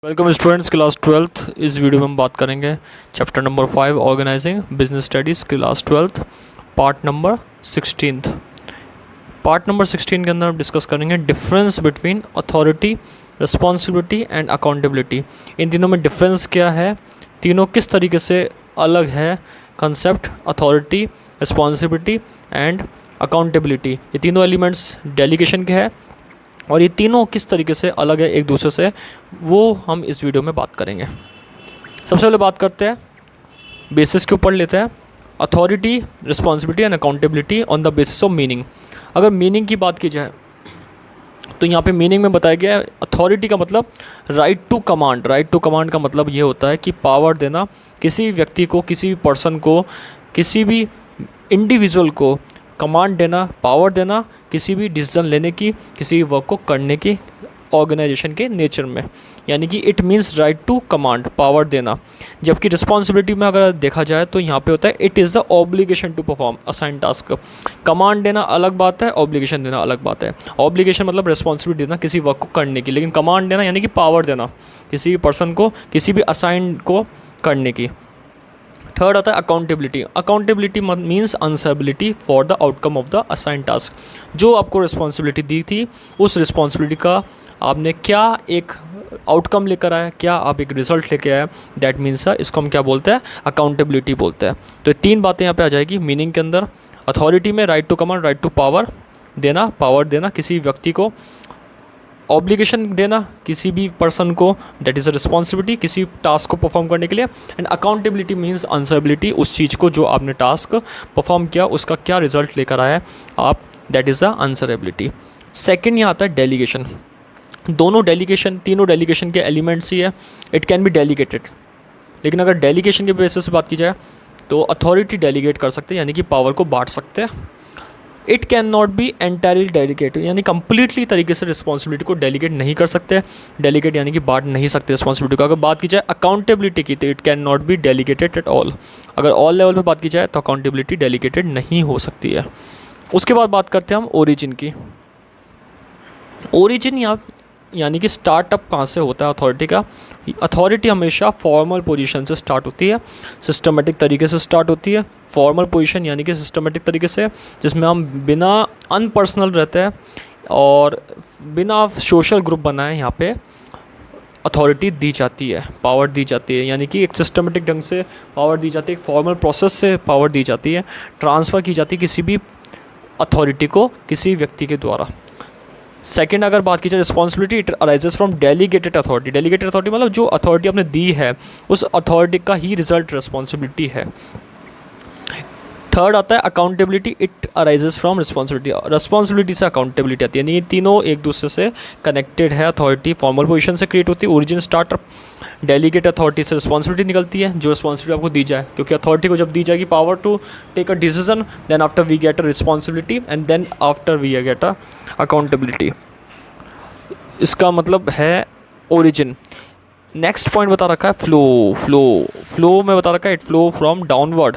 Welcome students, class 12th। इस video में हम बात करेंगे chapter number 5 organising business studies class 12th part number 16। Part number 16 के अंदर हम डिस्कस करेंगे difference between authority, responsibility and accountability. इन तीनों में डिफरेंस क्या है, तीनों किस तरीके से अलग है concept authority, responsibility and accountability. ये तीनों एलिमेंट्स डेलीगेशन के हैं और ये तीनों किस तरीके से अलग है एक दूसरे से, वो हम इस वीडियो में बात करेंगे। सबसे पहले बात करते हैं बेसिस के ऊपर, लेते हैं authority, responsibility and accountability on the basis of meaning. अगर मीनिंग की बात की जाए तो यहाँ पे मीनिंग में बताया गया है अथॉरिटी का मतलब right to command. Right to command का मतलब ये होता है कि पावर देना किसी व्यक्ति को, किसी भी पर्सन को, किसी भी इंडिविजुअल को कमांड देना, पावर देना किसी भी डिसीजन लेने की, किसी वर्क को करने की ऑर्गेनाइजेशन के नेचर में, यानी कि it means right to command, power देना। जबकि रिस्पॉन्सिबिलिटी में अगर देखा जाए तो यहाँ पे होता है it is the obligation to perform assign task. Command देना अलग बात है, ऑब्लिगेशन देना अलग बात है। ऑब्लिगेशन मतलब रिस्पॉन्सिबिलिटी देना किसी वर्क को करने की, लेकिन कमांड देना यानी कि पावर देना किसी भी पर्सन को, किसी भी असाइन को करने की। थर्ड आता है accountability. Accountability means answerability for the outcome of the assign task. जो आपको रिस्पॉन्सिबिलिटी दी थी, उस रिस्पॉन्सिबिलिटी का आपने क्या एक आउटकम लेकर आया, क्या आप एक रिजल्ट लेके आए, दैट मीन्स इसको हम क्या बोलते हैं, अकाउंटेबिलिटी बोलते हैं। तो ये तीन बातें यहाँ पे आ जाएगी मीनिंग के अंदर। अथॉरिटी में right to command, right to power देना किसी व्यक्ति को, ऑब्लिगेशन देना किसी भी पर्सन को, दैट इज़ अ रिस्पॉन्सिबिलिटी किसी टास्क को परफॉर्म करने के लिए। एंड अकाउंटेबिलिटी मीन्स आंसरेबिलिटी, उस चीज़ को जो आपने टास्क परफॉर्म किया उसका क्या रिजल्ट लेकर आया आप, that is a answerability. Second यहाँ आता है डेलीगेशन। दोनों डेलीगेशन, तीनों डेलीगेशन के एलिमेंट्स ही है। इट कैन बी डेलीगेटेड, लेकिन अगर डेलीगेशन के बेसिस से बात की जाए तो अथॉरिटी डेलीगेट कर सकते हैं, यानी कि पावर को बांट सकते हैं। It can not be entirely delegate, यानी कंप्लीटली तरीके से रिस्पॉन्सिबिलिटी को डेलीगेट नहीं कर सकते। डेलीगेट यानी कि बांट नहीं सकते रिस्पॉन्सिबिलिटी को। अगर बात की जाए अकाउंटेबिलिटी की तो it can not be delegated at all. अगर ऑल लेवल पे बात की जाए तो अकाउंटेबिलिटी डेलीगेटेड नहीं हो सकती है। उसके बाद बात करते हैं हम ओरिजिन की। ओरिजिन यानी कि स्टार्टअप कहाँ से होता है अथॉरिटी का। अथॉरिटी हमेशा फॉर्मल पोजीशन से स्टार्ट होती है, सिस्टमेटिक तरीके से स्टार्ट होती है। फॉर्मल पोजीशन यानी कि सिस्टमेटिक तरीके से, जिसमें हम बिना अनपर्सनल रहते हैं और बिना सोशल ग्रुप बनाए यहाँ पे अथॉरिटी दी जाती है, पावर दी जाती है, यानी कि एक सिस्टमेटिक ढंग से पावर दी जाती है, एक फॉर्मल प्रोसेस से पावर दी जाती है, ट्रांसफ़र की जाती है किसी भी अथॉरिटी को किसी व्यक्ति के द्वारा। सेकेंड अगर बात की जाए responsibility, it arises from delegated authority. Delegated authority मतलब जो अथॉरिटी आपने दी है उस अथॉरिटी का ही रिजल्ट रिस्पॉन्सिबिलिटी है। थर्ड आता है accountability, it arises from responsibility. Responsibility से अकाउंटेबिलिटी आती है, यानी ये तीनों एक दूसरे से कनेक्टेड है। अथॉरिटी फॉर्मल पोजीशन से क्रिएट होती है, ओरिजिन स्टार्टअप। डेलीगेट अथॉरिटी से रिस्पॉन्सिबिलिटी निकलती है, जो रिस्पॉन्सिबिलिटी आपको दी जाए, क्योंकि अथॉरिटी को जब दी जाएगी power to take a decision, then after we get a responsibility and then after we get a accountability. इसका मतलब है ओरिजिन। नेक्स्ट पॉइंट बता रखा है फ्लो में बता रखा है it flow from downward,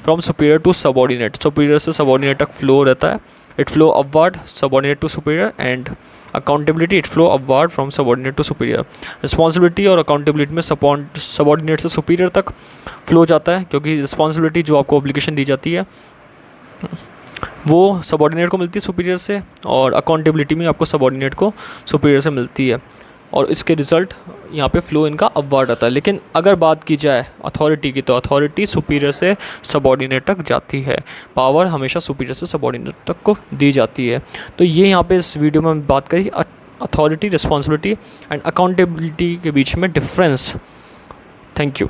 from superior to subordinate. Superior से सबऑर्डिनेट तक फ्लो रहता है। It flow upward, subordinate to superior. And accountability, it flow upward from subordinate to superior. Responsibility और अकाउंटेबिलिटी में सबऑर्डिनेट से सुपीरियर तक फ्लो जाता है, क्योंकि रिस्पॉन्सिबिलिटी जो आपको ऑब्लिगेशन दी जाती है वो सबऑर्डिनेट को मिलती है सुपीरियर से, और अकाउंटेबिलिटी में आपको सबऑर्डिनेट को सुपीरियर से मिलती है, और इसके रिजल्ट यहाँ पे फ्लो इनका अपवर्ड आता है। लेकिन अगर बात की जाए अथॉरिटी की तो अथॉरिटी सुपीरियर से सबऑर्डिनेट तक जाती है, पावर हमेशा सुपीरियर से सबऑर्डिनेट तक को दी जाती है। तो ये यहाँ पे इस वीडियो में बात करी अथॉरिटी, रिस्पॉन्सिबिलिटी एंड अकाउंटेबिलिटी के बीच में डिफरेंस। Thank you.